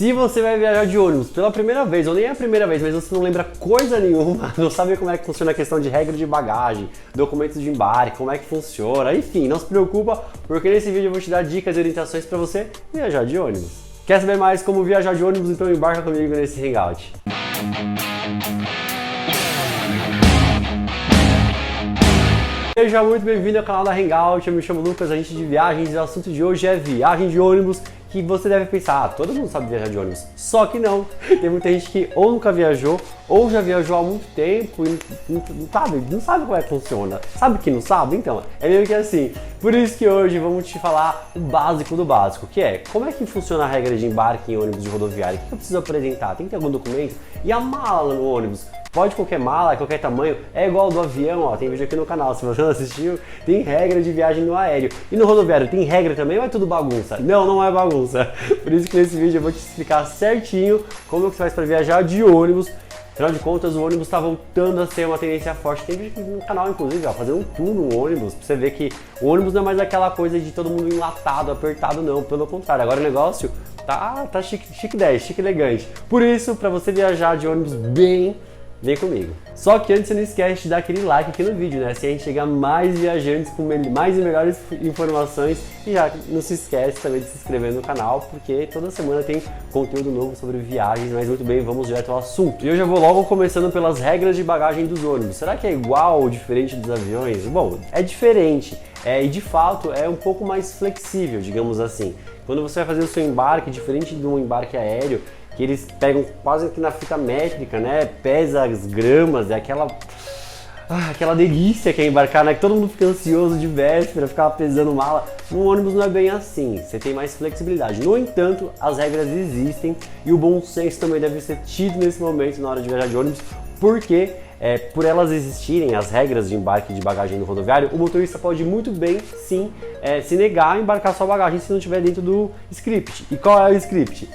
Se você vai viajar de ônibus pela primeira vez, ou nem é a primeira vez, mas você não lembra coisa nenhuma, não sabe como é que funciona a questão de regra de bagagem, documentos de embarque, como é que funciona, enfim, não se preocupa, porque nesse vídeo eu vou te dar dicas e orientações para você viajar de ônibus. Quer saber mais como viajar de ônibus? Então embarca comigo nesse Hangout. Seja muito bem-vindo ao canal da Hangout, eu me chamo Lucas, agente de viagens, e o assunto de hoje é viagem de ônibus, que você deve pensar, todo mundo sabe viajar de ônibus, só que não, tem muita gente que ou nunca viajou, ou já viajou há muito tempo e não sabe como é que funciona, sabe que não sabe? Então, é meio que assim, por isso que hoje vamos te falar o básico do básico, que é, como é que funciona a regra de embarque em ônibus de rodoviária, o que eu preciso apresentar, tem que ter algum documento, e a mala no ônibus? Pode qualquer mala, qualquer tamanho, é igual do avião, ó, tem vídeo aqui no canal, se você não assistiu, tem regra de viagem no aéreo. E no rodoviário tem regra também ou é tudo bagunça? Não, não é bagunça. Por isso que nesse vídeo eu vou te explicar certinho como que você faz para viajar de ônibus. Afinal de contas, o ônibus está voltando a ser uma tendência forte. Tem vídeo aqui no canal, inclusive, ó, fazendo um tour no ônibus, pra você ver que o ônibus não é mais aquela coisa de todo mundo enlatado, apertado, não. Pelo contrário, agora o negócio tá chique 10, chique elegante. Por isso, para você viajar de ônibus bem, vem comigo. Só que antes você não esquece de dar aquele like aqui no vídeo, né? Se a gente chegar mais viajantes com mais e melhores informações. E já não se esquece também de se inscrever no canal, porque toda semana tem conteúdo novo sobre viagens. Mas muito bem, vamos direto ao assunto. E eu já vou logo começando pelas regras de bagagem dos ônibus. Será que é igual ou diferente dos aviões? Bom, é diferente. E de fato é um pouco mais flexível, digamos assim. Quando você vai fazer o seu embarque, diferente de um embarque aéreo, que eles pegam quase que na fita métrica, né? Pesa as gramas, é aquela delícia que é embarcar, né? Que todo mundo fica ansioso de véspera, ficar pesando mala. No ônibus não é bem assim, você tem mais flexibilidade. No entanto, as regras existem e o bom senso também deve ser tido nesse momento na hora de viajar de ônibus, porque por elas existirem, as regras de embarque de bagagem no rodoviário, o motorista pode muito bem, sim, se negar a embarcar sua bagagem se não estiver dentro do script. E qual é o script?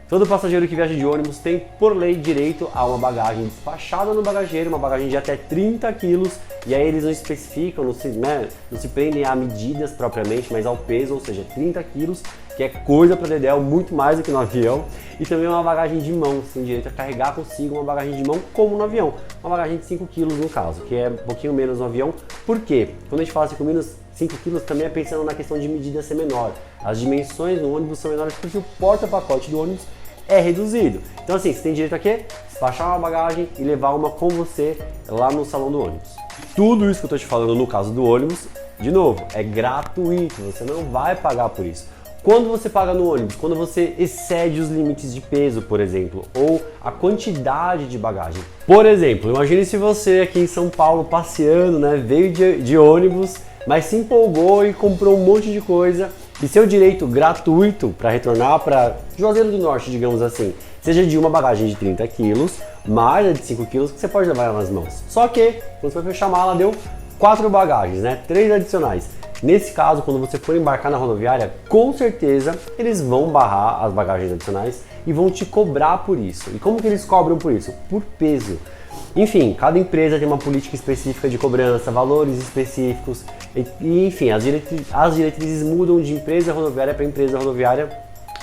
Todo passageiro que viaja de ônibus tem, por lei, direito a uma bagagem despachada no bagageiro, uma bagagem de até 30 quilos, e aí eles não especificam, não se prendem a medidas propriamente, mas ao peso, ou seja, 30 quilos, que é coisa para dedéu, muito mais do que no avião, e também uma bagagem de mão, você tem direito a carregar consigo uma bagagem de mão, como no avião, uma bagagem de 5 quilos no caso, que é um pouquinho menos no avião. Por quê? Quando a gente fala 5 quilos também é pensando na questão de medida ser menor. As dimensões no ônibus são menores porque o porta-pacote do ônibus é reduzido. Então assim, você tem direito a quê? Despachar uma bagagem e levar uma com você lá no salão do ônibus. Tudo isso que eu estou te falando no caso do ônibus, de novo, é gratuito, você não vai pagar por isso. Quando você paga no ônibus, quando você excede os limites de peso, por exemplo, ou a quantidade de bagagem. Por exemplo, imagine se você aqui em São Paulo passeando, né, veio de ônibus, mas se empolgou e comprou um monte de coisa, e seu direito gratuito para retornar para Juazeiro do Norte, digamos assim, seja de uma bagagem de 30 quilos, mais a de 5 quilos que você pode levar nas mãos. Só que, quando você vai fechar a mala, deu 4 bagagens, né? 3 adicionais. Nesse caso, quando você for embarcar na rodoviária, com certeza eles vão barrar as bagagens adicionais e vão te cobrar por isso. E como que eles cobram por isso? Por peso. Enfim, cada empresa tem uma política específica de cobrança, valores específicos, e enfim, as diretrizes mudam de empresa rodoviária para empresa rodoviária,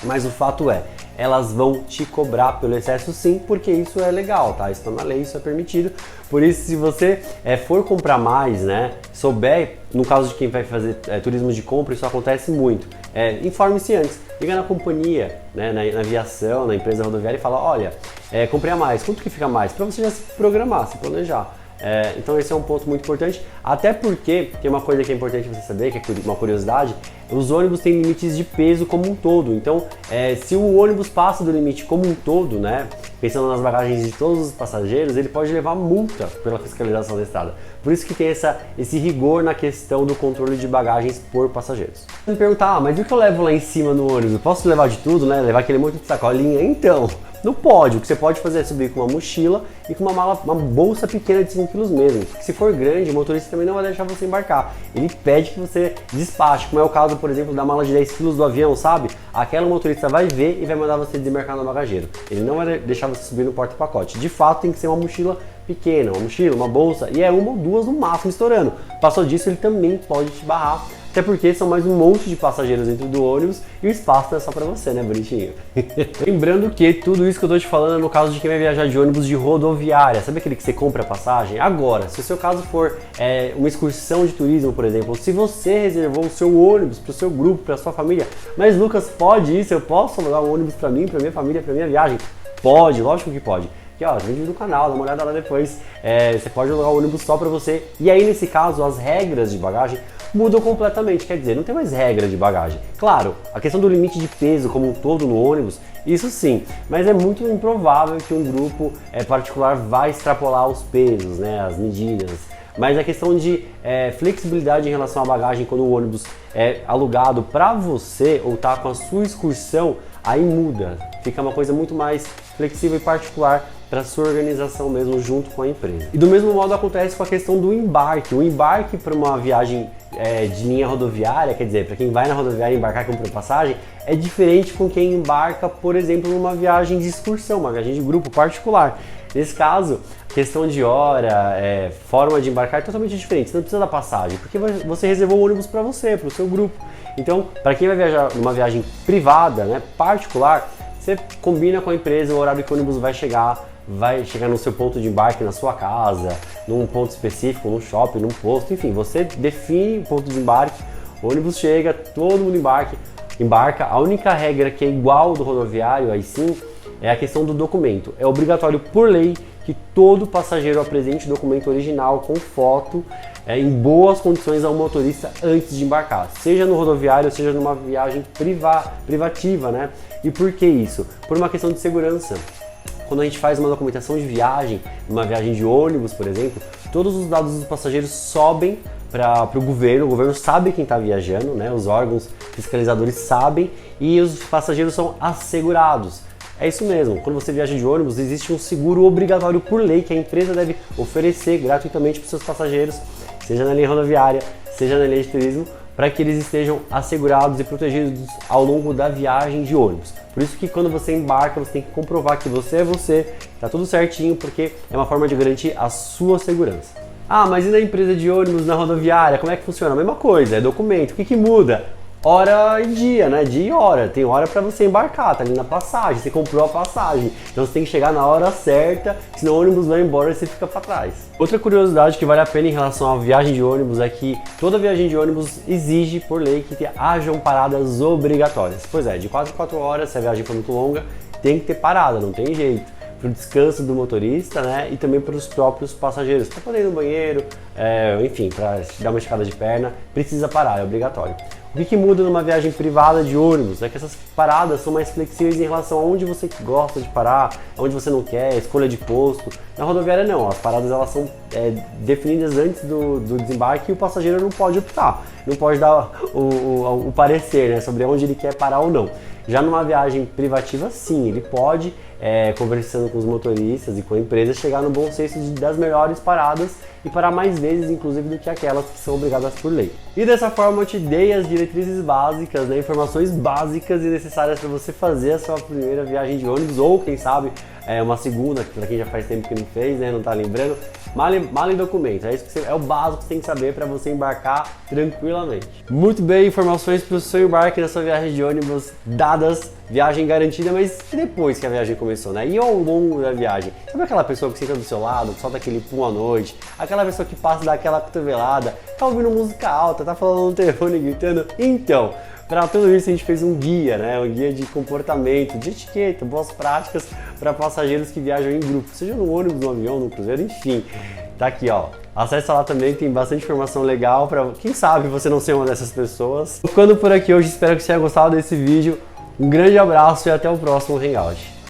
mas o fato é, elas vão te cobrar pelo excesso sim, porque isso é legal, tá? Isso está na lei, isso é permitido. Por isso, se você for comprar mais, né, souber, no caso de quem vai fazer turismo de compra, isso acontece muito. Informe-se antes, liga na companhia, né, na aviação, na empresa rodoviária e fala, olha, comprei a mais, quanto que fica mais? Para você já se programar, se planejar. Então esse é um ponto muito importante, até porque tem uma coisa que é importante você saber, que é uma curiosidade, os ônibus têm limites de peso como um todo, então se o ônibus passa do limite como um todo, né, pensando nas bagagens de todos os passageiros, ele pode levar multa pela fiscalização da estrada. Por isso que tem esse rigor na questão do controle de bagagens por passageiros. Você me perguntar, mas e o que eu levo lá em cima no ônibus? Eu posso levar de tudo, né? Levar aquele monte de sacolinha? Então, não pode. O que você pode fazer é subir com uma mochila e com uma bolsa pequena de 5 kg mesmo. Porque se for grande, o motorista também não vai deixar você embarcar. Ele pede que você despache, como é o caso, por exemplo, da mala de 10 kg do avião, sabe? Aquela motorista vai ver e vai mandar você desembarcar no bagageiro. Ele não vai deixar você subir no porta-pacote. De fato, tem que ser uma mochila pequena, uma mochila, uma bolsa, e é uma ou duas no máximo estourando. Passou disso, ele também pode te barrar Até porque são mais um monte de passageiros dentro do ônibus e o espaço não é só pra você, né, bonitinho? Lembrando que tudo isso que eu tô te falando é no caso de quem vai viajar de ônibus de rodoviária. Sabe aquele que você compra a passagem? Agora, se o seu caso for uma excursão de turismo, por exemplo, se você reservou o seu ônibus pro seu grupo, pra sua família, mas Lucas, pode isso? Eu posso alugar um ônibus pra mim, pra minha família, pra minha viagem? Pode, lógico que pode. Aqui ó, vídeo do canal, dá uma olhada lá depois. Você pode alugar o ônibus só pra você. E aí nesse caso as regras de bagagem mudam completamente, quer dizer, não tem mais regra de bagagem. Claro, a questão do limite de peso como um todo no ônibus, isso sim, mas é muito improvável que um grupo particular vai extrapolar os pesos, né, as medidas. Mas a questão de flexibilidade em relação à bagagem quando o ônibus é alugado para você ou tá com a sua excursão, aí muda. Fica uma coisa muito mais flexível e particular para sua organização mesmo junto com a empresa. E do mesmo modo acontece com a questão do embarque. O embarque para uma viagem de linha rodoviária, quer dizer, para quem vai na rodoviária embarcar com passagem, é diferente com quem embarca, por exemplo, numa viagem de excursão, uma viagem de grupo particular. Nesse caso, questão de hora, forma de embarcar é totalmente diferente. Você não precisa da passagem, porque você reservou o ônibus para você, para o seu grupo. Então, para quem vai viajar numa viagem privada, né, particular, você combina com a empresa o horário que o ônibus vai chegar no seu ponto de embarque, na sua casa, num ponto específico, num shopping, num posto, enfim, você define o ponto de embarque, o ônibus chega, todo mundo embarca. A única regra que é igual do rodoviário, aí sim, é a questão do documento. É obrigatório por lei que todo passageiro apresente o documento original com foto em boas condições ao motorista antes de embarcar, seja no rodoviário, seja numa viagem privativa, né? E por que isso? Por uma questão de segurança. Quando a gente faz uma documentação de viagem, uma viagem de ônibus, por exemplo, todos os dados dos passageiros sobem para o governo sabe quem está viajando, né? Os órgãos fiscalizadores sabem e os passageiros são assegurados. É isso mesmo, quando você viaja de ônibus, existe um seguro obrigatório por lei que a empresa deve oferecer gratuitamente para os seus passageiros, seja na linha rodoviária, seja na linha de turismo, para que eles estejam assegurados e protegidos ao longo da viagem de ônibus. Por isso que quando você embarca, você tem que comprovar que você é você, tá tudo certinho, porque é uma forma de garantir a sua segurança. Ah, mas e na empresa de ônibus, na rodoviária, como é que funciona? A mesma coisa, é documento. O que muda? Hora e dia, né? Dia e hora. Tem hora para você embarcar, tá ali na passagem, você comprou a passagem. Então você tem que chegar na hora certa, senão o ônibus vai embora e você fica para trás. Outra curiosidade que vale a pena em relação à viagem de ônibus é que toda viagem de ônibus exige, por lei, que hajam paradas obrigatórias. Pois é, de 4 em 4 horas, se a viagem for muito longa, tem que ter parada, não tem jeito. Para o descanso do motorista, né, e também para os próprios passageiros, para poder ir no banheiro, enfim, para dar uma esticada de perna, precisa parar, é obrigatório. O que muda numa viagem privada de ônibus é que essas paradas são mais flexíveis em relação a onde você gosta de parar, onde você não quer, escolha de posto. Na rodoviária não, as paradas elas são definidas antes do desembarque e o passageiro não pode optar, não pode dar o parecer, né, sobre onde ele quer parar ou não. Já numa viagem privativa, sim, ele pode, conversando com os motoristas e com a empresa, chegar no bom senso das melhores paradas e parar mais vezes, inclusive, do que aquelas que são obrigadas por lei. E dessa forma eu te dei as diretrizes básicas, né, informações básicas e necessárias para você fazer a sua primeira viagem de ônibus ou, quem sabe, uma segunda, para quem já faz tempo que não fez, né, não está lembrando. Mala e documento, é o básico que você tem que saber para você embarcar tranquilamente. Muito bem, informações para o seu embarque na sua viagem de ônibus dadas, viagem garantida, mas e depois que a viagem começou, né? E ao longo da viagem? Sabe aquela pessoa que senta do seu lado, que solta aquele pum à noite, aquela pessoa que passa daquela cotovelada, tá ouvindo música alta, tá falando no telefone, gritando? Então, para tudo isso a gente fez um guia, né? Um guia de comportamento, de etiqueta, boas práticas para passageiros que viajam em grupo, seja no ônibus, no avião, no cruzeiro, enfim. Tá aqui, ó. Acesse lá também, tem bastante informação legal para quem sabe você não ser uma dessas pessoas. Ficando por aqui hoje, espero que você tenha gostado desse vídeo. Um grande abraço e até o próximo Hangout.